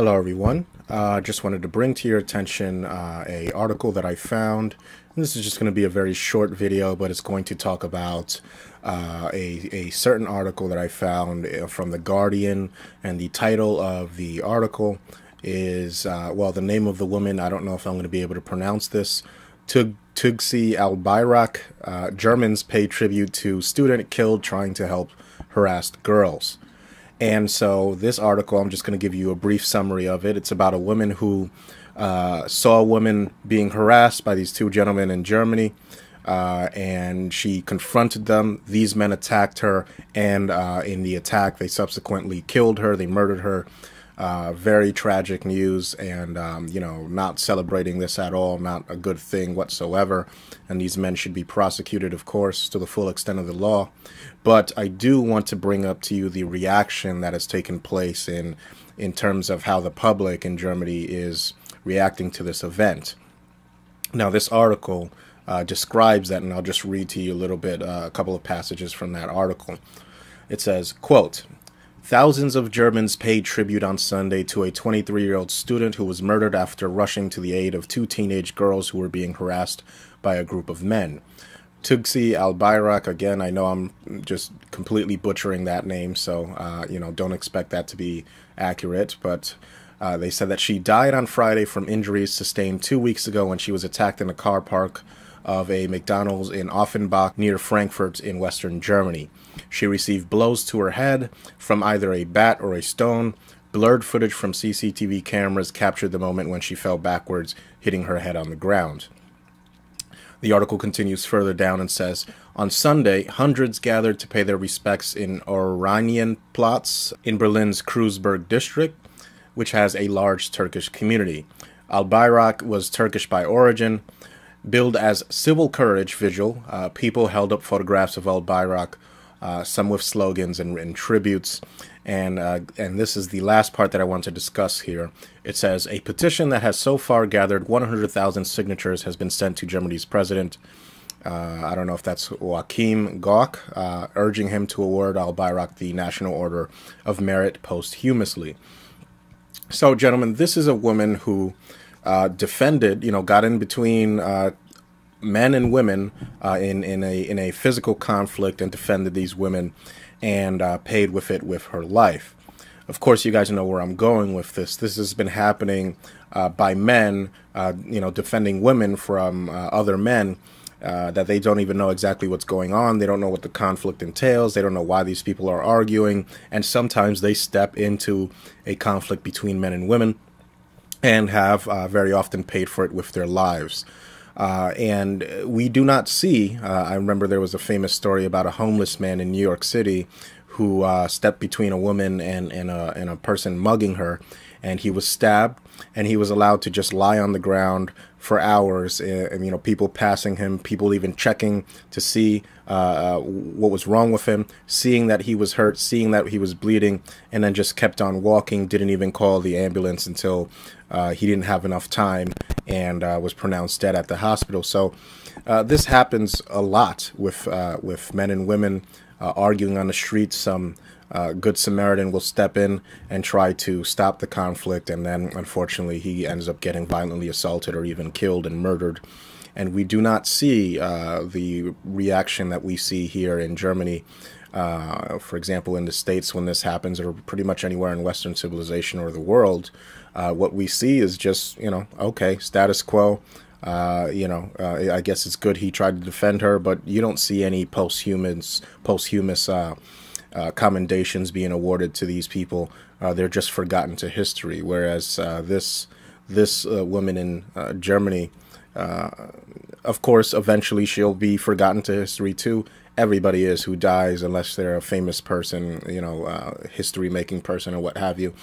Hello, everyone. Just wanted to bring to your attention a article that I found. This is just going to be a very short video, but it's going to talk about a certain article that I found from The Guardian, and the title of the article is, well, the name of the woman, I don't know if I'm going to be able to pronounce this, Tugsi Al-Bayrak. Germans pay tribute to student killed trying to help harassed girls. And so this article, I'm just going to give you a brief summary of it. It's about a woman who saw a woman being harassed by these two gentlemen in Germany, and she confronted them. These men attacked her, and in the attack, they subsequently killed her. They murdered her. Very tragic news, and, not celebrating this at all, not a good thing whatsoever. And these men should be prosecuted, of course, to the full extent of the law. But I do want to bring up to you the reaction that has taken place in terms of how the public in Germany is reacting to this event. Now, this article describes that, and I'll just read to you a little bit, a couple of passages from that article. It says, quote, "Thousands of Germans paid tribute on Sunday to a 23-year-old student who was murdered after rushing to the aid of two teenage girls who were being harassed by a group of men." Tugsi Al-Bayrak, again, I know I'm just completely butchering that name, so, don't expect that to be accurate, but they said that she died on Friday from injuries sustained 2 weeks ago when she was attacked in a car park of a McDonald's in Offenbach near Frankfurt in western Germany. She received blows to her head from either a bat or a stone. Blurred footage from CCTV cameras captured the moment when she fell backwards, hitting her head on the ground. The article continues further down and says, on Sunday, hundreds gathered to pay their respects in Oranienplatz in Berlin's Kreuzberg district, which has a large Turkish community. Al-Bayrak was Turkish by origin. Billed as Civil Courage Vigil, people held up photographs of Al-Bayrak, some with slogans and tributes. And this is the last part that I want to discuss here. It says, a petition that has so far gathered 100,000 signatures has been sent to Germany's president. I don't know if that's Joachim Gauck, urging him to award Al-Bayrak the National Order of Merit posthumously. So, gentlemen, this is a woman who defended, got in between men and women in a physical conflict and defended these women and paid with it with her life. Of course, you guys know where I'm going with this. This has been happening by men, defending women from other men that they don't even know exactly what's going on. They don't know what the conflict entails. They don't know why these people are arguing. And sometimes they step into a conflict between men and women and have very often paid for it with their lives. And we do not see, I remember there was a famous story about a homeless man in New York City who stepped between a woman and a person mugging her, and he was stabbed, and he was allowed to just lie on the ground for hours, and people passing him, people even checking to see what was wrong with him, seeing that he was hurt, seeing that he was bleeding, and then just kept on walking, didn't even call the ambulance until he didn't have enough time and was pronounced dead at the hospital. So this happens a lot with men and women arguing on the streets. Some Good Samaritan will step in and try to stop the conflict, and then unfortunately he ends up getting violently assaulted or even killed and murdered. And we do not see the reaction that we see here in Germany. For example, in the States, when this happens, or pretty much anywhere in Western civilization or the world, what we see is just, okay, status quo. I guess it's good he tried to defend her, but you don't see any posthumous commendations being awarded to these people. They're just forgotten to history. Whereas this woman in Germany, of course, eventually she'll be forgotten to history too. Everybody is who dies, unless they're a famous person, history-making person or what have you.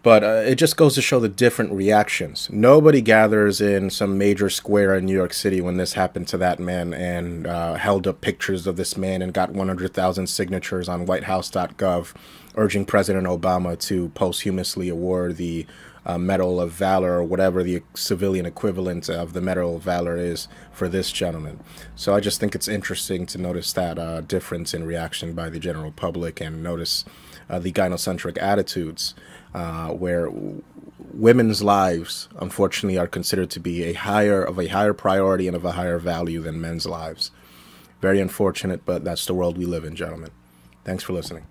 But it just goes to show the different reactions. Nobody gathers in some major square in New York City when this happened to that man and held up pictures of this man and got 100,000 signatures on whitehouse.gov urging President Obama to posthumously award the Medal of Valor, or whatever the civilian equivalent of the Medal of Valor is for this gentleman. So I just think it's interesting to notice that difference in reaction by the general public, and notice the gynocentric attitudes where women's lives, unfortunately, are considered to be a higher priority and of a higher value than men's lives. Very unfortunate, but that's the world we live in, gentlemen. Thanks for listening.